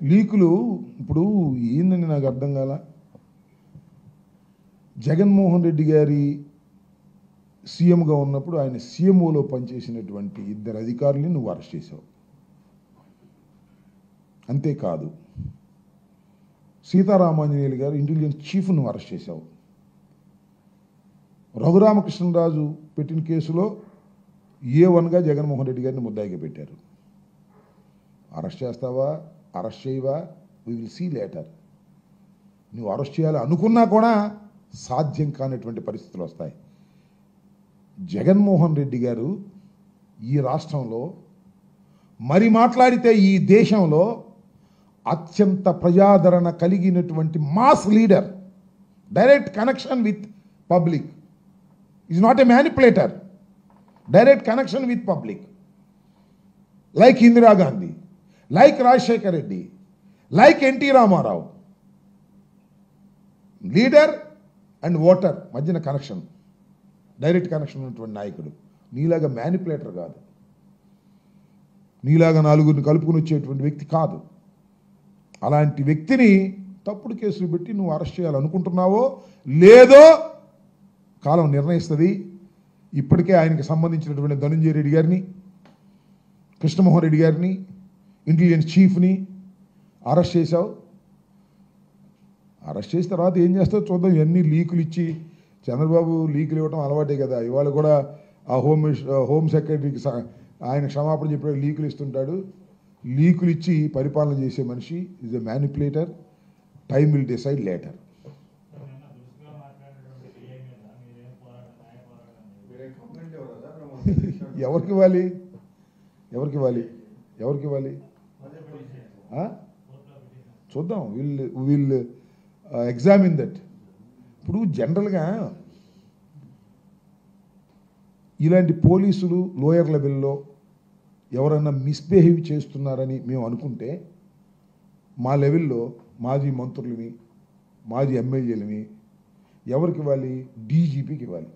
లీకులు ఇప్పుడు ఏందని నాకు అర్థం కాల. జగన్మోహన్ రెడ్డి గారి సీఎంగా ఉన్నప్పుడు ఆయన సీఎంఓలో పనిచేసినటువంటి 2 అధికారులని నువ్వు అరెస్ట్ చేశావు. అంతేకాదు, సీతారామాంజనేయులు గారు ఇంటెలిజెన్స్ చీఫ్ నువ్వు అరెస్ట్ చేశావు. రఘురామకృష్ణరాజు పెట్టిన కేసులో A1గా జగన్మోహన్ రెడ్డి గారిని ముద్దాయిగా పెట్టారు. అరెస్ట్ చేస్తావా, అరెస్ట్ చేయవా, వి విల్ సీ లేటర్. నువ్వు అరెస్ట్ చేయాలి అనుకున్నా కూడా సాధ్యం కానటువంటి పరిస్థితులు వస్తాయి. జగన్మోహన్ రెడ్డి గారు ఈ రాష్ట్రంలో మరి మాట్లాడితే ఈ దేశంలో అత్యంత ప్రజాదరణ కలిగినటువంటి mass leader, direct connection with public, is not a manipulator, direct connection with public, like Indira Gandhi, like Rajasekhar Reddy, like NT Ramarao. Leader and voter మధ్యన కనెక్షన్, డైరెక్ట్ కనెక్షన్ ఉన్నటువంటి నాయకుడు. నీలాగా మ్యానిపులేటర్ కాదు, నీలాగా 4గురిని కలుపుకుని వచ్చేటువంటి వ్యక్తి కాదు. అలాంటి వ్యక్తిని తప్పుడు కేసులు పెట్టి నువ్వు అరెస్ట్ చేయాలనుకుంటున్నావో లేదో కాలం నిర్ణయిస్తుంది. ఇప్పటికే ఆయనకి సంబంధించినటువంటి ధనంజయ రెడ్డి గారిని, కృష్ణమోహన్ రెడ్డి గారిని, ఇంటెలిజెన్స్ చీఫ్ని అరెస్ట్ చేశావు. అరెస్ట్ చేసిన తర్వాత ఏం చేస్తావు చూద్దాం. ఇవన్నీ లీకులు ఇచ్చి, చంద్రబాబు లీకులు ఇవ్వడం అలవాటే కదా. ఇవాళ కూడా ఆ హోమ్ సెక్రటరీకి ఆయన క్షమాపణ చెప్పే లీకులు ఇస్తుంటాడు. లీకులు ఇచ్చి పరిపాలన చేసే మనిషి is a manipulator. Time will decide later. ఎవరికి ఇవ్వాలి, ఎవరికి ఇవ్వాలి, ఎవరికి ఇవ్వాలి చూద్దాం. Will examine that. ఇప్పుడు జనరల్గా ఇలాంటి పోలీసులు లోయర్ లెవెల్లో ఎవరన్నా మిస్బిహేవ్ చేస్తున్నారని మేము అనుకుంటే మా లెవెల్లో మాజీ మంత్రులని, మాజీ ఎమ్మెల్యేలని ఎవరికి ఇవ్వాలి? డీజీపీకి ఇవ్వాలి.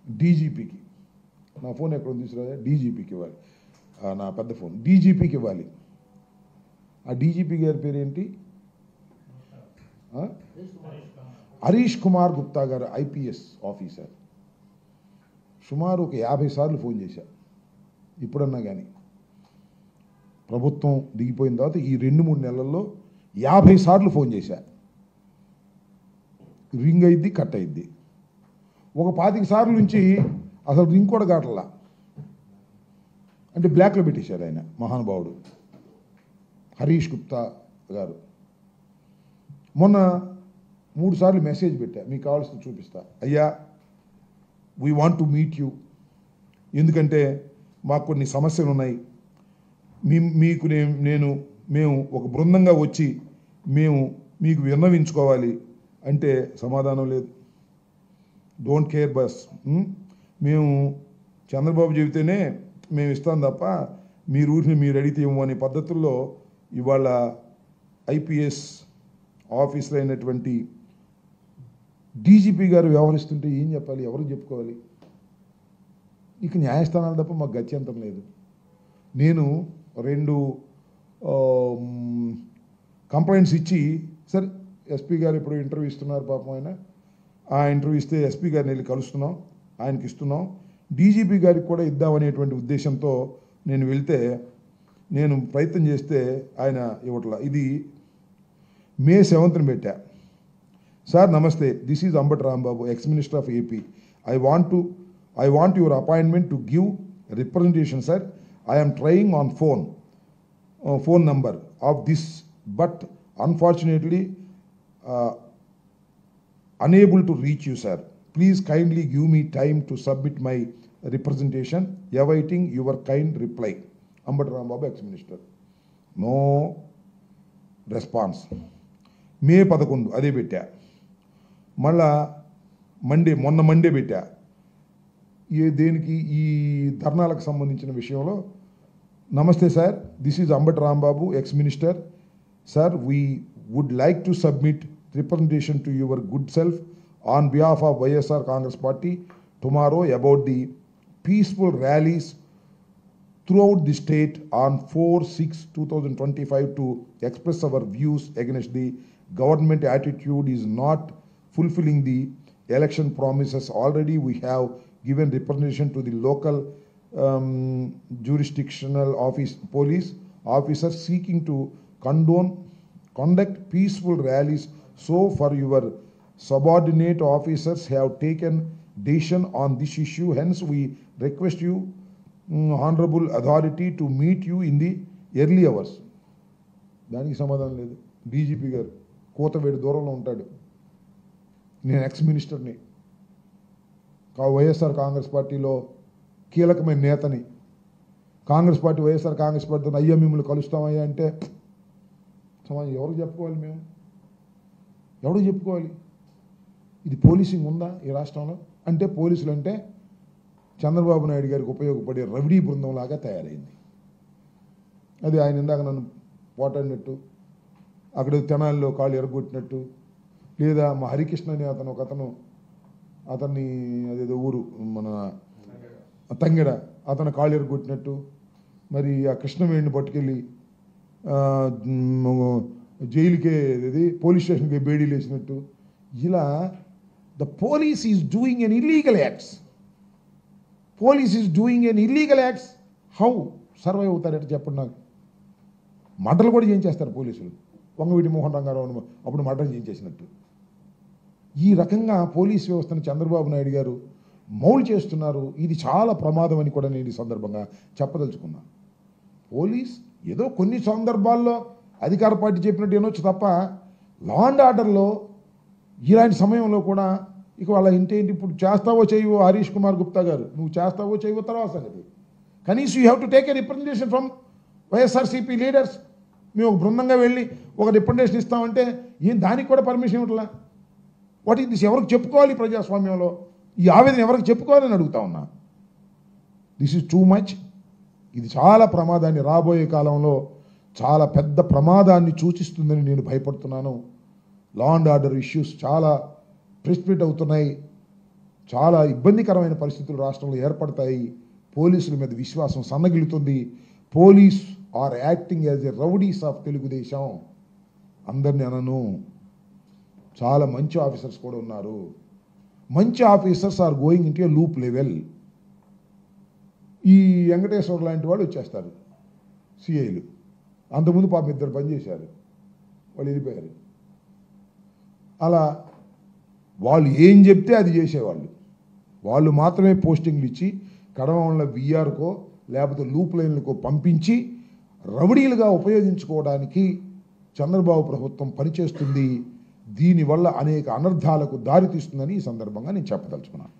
డీజీపీకి, నా ఫోన్ ఎక్కడ తీసుకురా, డీజీపీకి ఇవ్వాలి. నా పెద్ద ఫోన్ డీజీపీకి ఇవ్వాలి. ఆ డీజీపీ గారి పేరేంటి? హరీష్ కుమార్ గుప్తా గారు, ఐపీఎస్ ఆఫీసర్. సుమారు ఒక 50 సార్లు ఫోన్ చేశా. ఇప్పుడన్నా కానీ ప్రభుత్వం దిగిపోయిన తర్వాత ఈ 2-3 నెలల్లో 50 సార్లు ఫోన్ చేశా. రింగ్ అయింది, కట్ అయింది. ఒక 25 సార్లు నుంచి అసలు రింగ్ కూడా కావట్లా. అంటే బ్లాక్లో పెట్టేశారు ఆయన మహానుభావుడు హరీష్ గుప్తా గారు. మొన్న 3 సార్లు మెసేజ్ పెట్టా, మీకు కావాల్సింది చూపిస్తా. అయ్యా, we want to meet you, ఎందుకంటే మాకు కొన్ని సమస్యలు ఉన్నాయి. మీకు మేము ఒక బృందంగా వచ్చి మీకు విన్నవించుకోవాలి అంటే సమాధానం లేదు. Don't care bus. మేము చంద్రబాబు చెబితేనే మేము ఇస్తాం తప్ప మీరు ఊరిని మీరు అడిగితే ఇవ్వమనే పద్ధతుల్లో ఇవాళ ఐపీఎస్ ఆఫీసర్ అయినటువంటి డీజీపీ గారు వ్యవహరిస్తుంటే ఏం చెప్పాలి, ఎవరికి చెప్పుకోవాలి? ఇక న్యాయస్థానాలు తప్ప మాకు గత్యంతరం లేదు. నేను 2 కంప్లైంట్స్ ఇచ్చి, సరే ఎస్పీ గారు ఇప్పుడు ఇంటర్వ్యూ ఇస్తున్నారు పాపం ఆయన, ఆ ఇంటర్వ్యూ ఇస్తే ఎస్పీ గారిని వెళ్ళి కలుస్తున్నాం, ఆయనకి ఇస్తున్నాం. డీజీపీ గారికి కూడా ఇద్దామనేటువంటి ఉద్దేశంతో నేను వెళ్తే, నేను ప్రయత్నం చేస్తే ఆయన ఇవ్వట్లా. ఇది May 7th పెట్టా. సార్ నమస్తే, this is Ambati Rambabu, ex minister of AP. I want your appointment to give representation, sir. I am trying on phone number of this, but unfortunately unable to reach you, sir. Please kindly give me time to submit my representation. Awaiting your kind reply. Ambati Rambabu, ex-minister. No response. May 11 అదే పెట్టా. మళ్ళా మొన్న Monday పెట్టా. దేనికి? ఈ ధర్నాలకు సంబంధించిన విషయంలో. నమస్తే sir, this is Ambati Rambabu, ex minister. Sir, we would like to submit representation to your good self on behalf of YSR Congress party tomorrow about the peaceful rallies throughout the state on 4/6/2025 to express our views against the government attitude is not fulfilling the election promises. Already we have given representation to the local jurisdictional police officers seeking to conduct peaceful rallies. So for your subordinate officers have taken decision on this issue. Hence we request you, honorable authority, to meet you in the early hours. దానికి సమాధానం లేదు. DGP గారు కోతవేడి దూరంలో ఉంటాడు. నేను X మినిస్టర్ని, వైఎస్ఆర్ కాంగ్రెస్ పార్టీలో కీలకమైన నేతని. కాంగ్రెస్ పార్టీ వైఎస్ఆర్ కాంగ్రెస్ పార్టీతో అయ్యా మిమ్మల్ని కలుస్తామయ్యా అంటే సమాజం ఎవరికి చెప్పుకోవాలి? మేము ఎవరికి చెప్పుకోవాలి? ఇది పోలీసింగ్ ఉందా ఈ రాష్ట్రంలో? అంటే పోలీసులు అంటే చంద్రబాబు నాయుడు గారికి ఉపయోగపడే రౌడీ బృందంలాగా తయారైంది. అది ఆయన ఇందాక నన్ను పోటాడినట్టు, అక్కడ తెనాలిలో కాళ్ళు ఎరగొట్టినట్టు, లేదా మా హరికృష్ణ అని అతన్ని అదేదో ఊరు మన తంగెడ, అతను కాళ్ళు ఎరగొట్టినట్టు, మరి ఆ కృష్ణవేణిని పట్టుకెళ్ళి జైలుకే పోలీస్ స్టేషన్కి బేడీలు వేసినట్టు, ఇలా the police is doing an illegal acts. Police is doing an illegal acts. How survive అవుతారట చెప్పండి నాకు? మర్డర్లు కూడా చేయించేస్తారు పోలీసులు. వంగవీటి మోహన్ రంగారావు అప్పుడు మర్డర్ చేయించేసినట్టు. ఈ రకంగా పోలీస్ వ్యవస్థను చంద్రబాబు నాయుడు గారు మౌలు చేస్తున్నారు. ఇది చాలా ప్రమాదం అని కూడా నేను ఈ సందర్భంగా చెప్పదలుచుకున్నా. పోలీస్ ఏదో కొన్ని సందర్భాల్లో అధికార పార్టీ చెప్పినట్టు ఏనొచ్చు తప్ప, లా అండ్ ఆర్డర్లో ఇలాంటి సమయంలో కూడా ఇక వాళ్ళ ఇంటేంటి, ఇప్పుడు చేస్తావో చేయవో హరీష్ కుమార్ గుప్తా గారు, నువ్వు చేస్తావో చేయవో తర్వాత సంగతి. కనీసం you have to take a representation from YSRCP leaders. మేము ఒక బృందంగా వెళ్ళి ఒక రిప్రజెంటేషన్ ఇస్తామంటే ఏం దానికి కూడా పర్మిషన్ ఇవ్వట్లా. What is this? ఎవరికి చెప్పుకోవాలి ప్రజాస్వామ్యంలో? ఈ ఆవేదన ఎవరికి చెప్పుకోవాలని అడుగుతా ఉన్నా. This is too much. ఇది చాలా ప్రమాదాన్ని, రాబోయే కాలంలో చాలా పెద్ద ప్రమాదాన్ని సూచిస్తుందని నేను భయపడుతున్నాను. లా అండ్ ఆర్డర్ ఇష్యూస్ చాలా ప్రెసిపిట్ అవుతున్నాయి. చాలా ఇబ్బందికరమైన పరిస్థితులు రాష్ట్రంలో ఏర్పడతాయి. పోలీసుల మీద విశ్వాసం సన్నగిలుతుంది. Police are acting as a rowdies of Telugu Desam. అందరినీ అనను, చాలా మంచి ఆఫీసర్స్ కూడా ఉన్నారు. మంచి officers are going into a loop level. ఈ వెంకటేశ్వర లాంటి వాళ్ళు వచ్చేస్తారు సిఐలు. అంతకుముందు పాపం ఇద్దరు పనిచేశారు, వాళ్ళు వెళ్ళిపోయారు. అలా వాళ్ళు ఏం చెప్తే అది చేసేవాళ్ళు. వాళ్ళు మాత్రమే పోస్టింగ్లు ఇచ్చి కడవల విఆర్కో లేకపోతే లూప్ లైన్లకో పంపించి రౌడీలుగా ఉపయోగించుకోవడానికి చంద్రబాబు ప్రభుత్వం పనిచేస్తుంది. దీనివల్ల అనేక అనర్థాలకు దారితీస్తుందని ఈ సందర్భంగా నేను చెప్పదలుచుకున్నాను.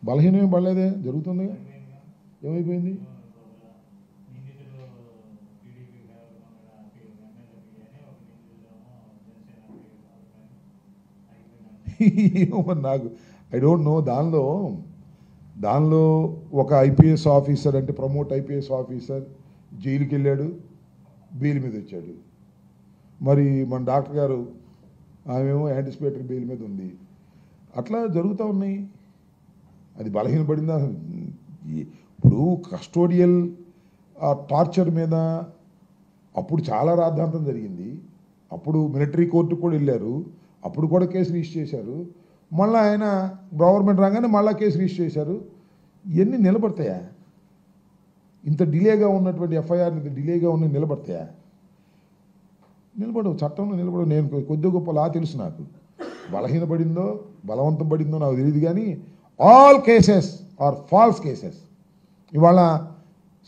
బలహీనం పడలేదే, జరుగుతుంది. ఏమైపోయింది? నాకు ఐ డోంట్ నో. దానిలో ఒక ఐపీఎస్ ఆఫీసర్, అంటే ప్రమోట్ ఐపీఎస్ ఆఫీసర్ జైలుకి వెళ్ళాడు, బెయిల్ మీద వచ్చాడు. మరి మన డాక్టర్ గారు ఆమెమో యాంటిసిపేటరీ బెయిల్ మీద ఉంది. అట్లా జరుగుతూ ఉన్నాయి. అది బలహీనపడిందా? ఇప్పుడు కస్టోడియల్ టార్చర్ మీద అప్పుడు చాలా రాద్ధాంతం జరిగింది. అప్పుడు మిలిటరీ కోర్టుకు కూడా వెళ్ళారు, అప్పుడు కూడా కేసు రిజిస్టర్ చేశారు. మళ్ళీ ఆయన గవర్నమెంట్ రాగానే మళ్ళీ కేసు రిజిస్టర్ చేశారు. ఇవన్నీ నిలబడతాయా? ఇంత డిలేగా ఉన్నటువంటి ఎఫ్ఐఆర్ డిలేగా ఉన్న నిలబడతాయా? నిలబడవు, చట్టంలో నిలబడవు. నేను కొద్ది గొప్ప లా తెలుసు నాకు. బలహీనపడిందో బలవంతం పడిందో నాకు తెలియదు, కానీ all cases are false cases. ఇవాళ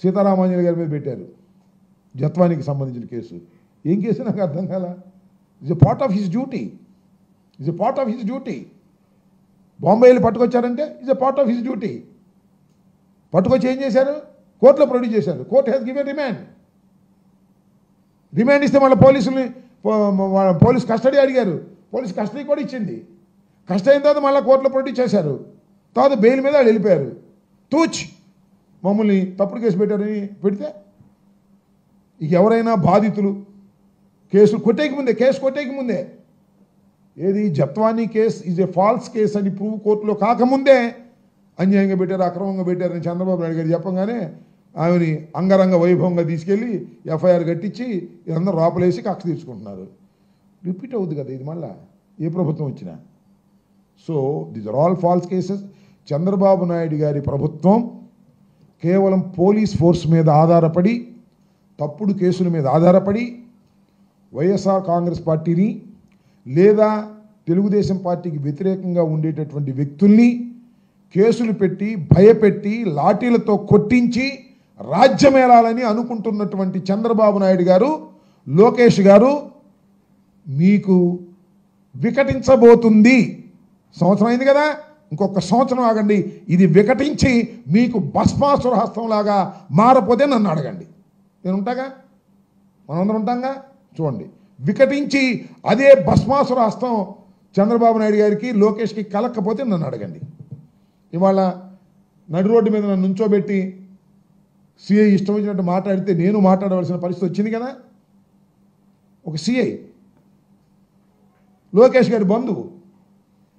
సీతారామాంజలి గారి మీద పెట్టారు జత్వానికి సంబంధించిన కేసు. ఏం కేసు నాకు అర్థం కాల. It's a part of his duty. It's a part of his duty. బాంబేలో పట్టుకొచ్చారంటే it's a part of his duty. పట్టుకొచ్చి ఏం చేశారు? కోర్టులో ప్రొడ్యూస్ చేశారు. Court has given remand. Remand ఇస్తే మళ్ళీ పోలీస్ కస్టడీ అడిగారు. పోలీస్ కస్టడీ కూడా ఇచ్చింది. కస్టడీ అయిన తర్వాత మళ్ళీ కోర్టులో ప్రొడ్యూస్ చేశారు. తర్వాత బెయిల్ మీద వాళ్ళు వెళ్ళిపోయారు. తూచ్ మమ్మల్ని తప్పుడు కేసు పెట్టారని పెడితే ఇక ఎవరైనా బాధితులు కేసు కొట్టేకి ముందే ఏది Jethwani case is a false case అని ప్రూవ్ కోర్టులో కాకముందే అన్యాయంగా పెట్టారు, అక్రమంగా పెట్టారని చంద్రబాబు నాయుడు గారు చెప్పగానే ఆమెని అంగరంగ వైభవంగా తీసుకెళ్ళి ఎఫ్ఐఆర్ కట్టించి ఇదంతా లోపలేసి కక్ష తీర్చుకుంటున్నారు. రిపీట్ అవుద్ది కదా ఇది మళ్ళా ఏ ప్రభుత్వం వచ్చినా. So these are all false cases. Chandrababu Naidu గారి ప్రభుత్వం కేవలం పోలీస్ ఫోర్స్ మీద ఆధారపడి, తప్పుడు కేసుల మీద ఆధారపడి వైఎస్ఆర్ కాంగ్రెస్ పార్టీని లేదా తెలుగుదేశం పార్టీకి వ్యతిరేకంగా ఉండేటటువంటి వ్యక్తుల్ని కేసులు పెట్టి భయపెట్టి లాఠీలతో కొట్టించి రాజ్యమేలాలని అనుకుంటున్నటువంటి చంద్రబాబు నాయుడు గారు, లోకేష్ గారు మీకు వికటించబోతుంది. సంవత్సరం అయింది కదా, ఇంకొక సంవత్సరం ఆగండి. ఇది వికటించి మీకు భస్మాసుర హస్తంలాగా మారపోతే నన్ను అడగండి, నేను ఉంటాగా, మనందరం ఉంటాంగా. చూడండి, వికటించి అదే భస్మాసుర హస్తం చంద్రబాబు నాయుడు గారికి లోకేష్కి కలక్కపోతే నన్ను అడగండి. ఇవాళ నడి రోడ్డు మీద నన్ను నుంచోబెట్టి సిఐ ఇష్టం వచ్చినట్టు మాట్లాడితే నేను మాట్లాడవలసిన పరిస్థితి వచ్చింది కదా. ఒక సిఐ లోకేష్ గారి బంధువు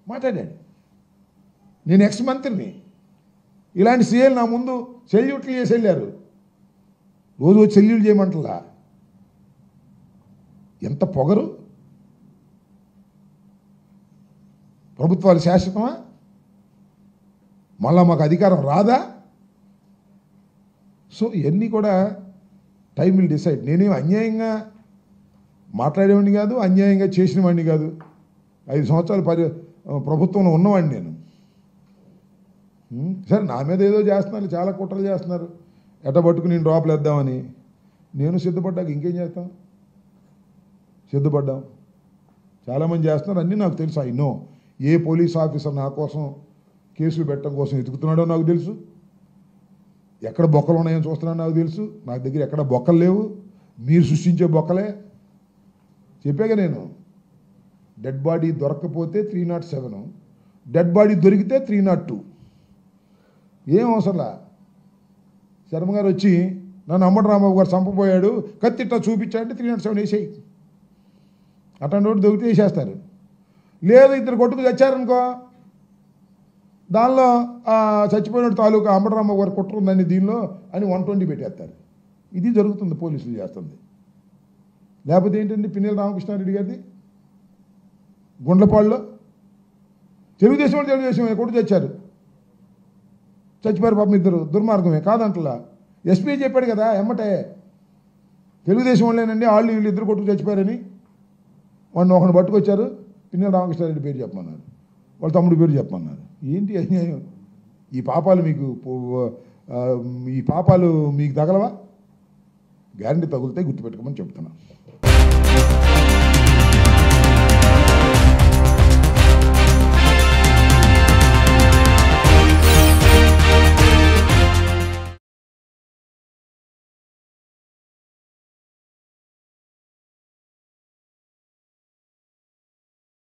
మాట్లాడాడు, నేను ఎక్స్ మంత్రిని, ఇలాంటి సీఎల్ నా ముందు సెల్యూట్లు చేసి వెళ్ళారు, రోజు వచ్చి సెల్యూట్ చేయమంటలా. ఎంత పొగరు! ప్రభుత్వాలు శాశ్వతమా? మళ్ళా మాకు అధికారం రాదా? సో ఇవన్నీ కూడా టైం విల్ డిసైడ్. నేనేం అన్యాయంగా మాట్లాడేవాడిని కాదు, అన్యాయంగా చేసిన వాడిని కాదు. 5 సంవత్సరాలు ప్రభుత్వంలో ఉన్నవాడిని నేను. సరే, నా మీద ఏదో చేస్తున్నారు, చాలా కుట్రలు చేస్తున్నారు, ఎట్టబట్టుకుని నేను డ్రాప్లేద్దామని. నేను సిద్ధపడ్డాక ఇంకేం చేస్తాం? సిద్ధపడ్డాం. చాలామంది చేస్తున్నారు, అన్నీ నాకు తెలుసు. I know A police officer నా కోసం కేసులు పెట్టడం కోసం ఎతుకుతున్నాడో నాకు తెలుసు, ఎక్కడ బొక్కలు ఉన్నాయని చూస్తున్నాడో నాకు తెలుసు. నాకు దగ్గర ఎక్కడ బొక్కలు లేవు, మీరు సృష్టించే బొక్కలే. చెప్పాక నేను డెడ్ బాడీ దొరకకపోతే 307, డెడ్ బాడీ దొరికితే 302. ఏం అవసరంలా. శర్మ గారు వచ్చి నన్ను అంబటి రాంబాబు గారు చంపబోయాడు, కత్తిట్టా చూపించాడంటే 307 వేసేయి. అట్లాంటి రోడ్డు దొరికితే వేసేస్తారు. లేదు, 2 కొట్టుకు చచ్చారనుకో, దానిలో చచ్చిపోయినట్టు తాలూకా అంబటి రాంబాబు గారు కుట్ర ఉందని దీనిలో అని 120 పెట్టేస్తారు. ఇది జరుగుతుంది, పోలీసులు చేస్తుంది. లేకపోతే ఏంటండి, పిన్నెల రామకృష్ణారెడ్డి గారిది గుండ్లపాడులో తెలుగుదేశం కొట్టు చచ్చిపోయారు పాపం, 2 దుర్మార్గమే కాదంటలా. ఎస్పీ చెప్పాడు కదా ఎమ్మటే, తెలుగుదేశం వాళ్ళేనండి వాళ్ళు వీళ్ళు 2 కొట్టుకు చచ్చిపోయారని. వాడిని ఒకరిని పట్టుకొచ్చారు, పిన్నెల రామకృష్ణారెడ్డి పేరు చెప్పమన్నారు, వాళ్ళ తమ్ముడి పేరు చెప్పమన్నారు. ఏంటి అన్యాయం? ఈ పాపాలు మీకు తగలవా? గ్యారంటీ తగులుతాయి, గుర్తుపెట్టుకోమని చెప్తున్నాను.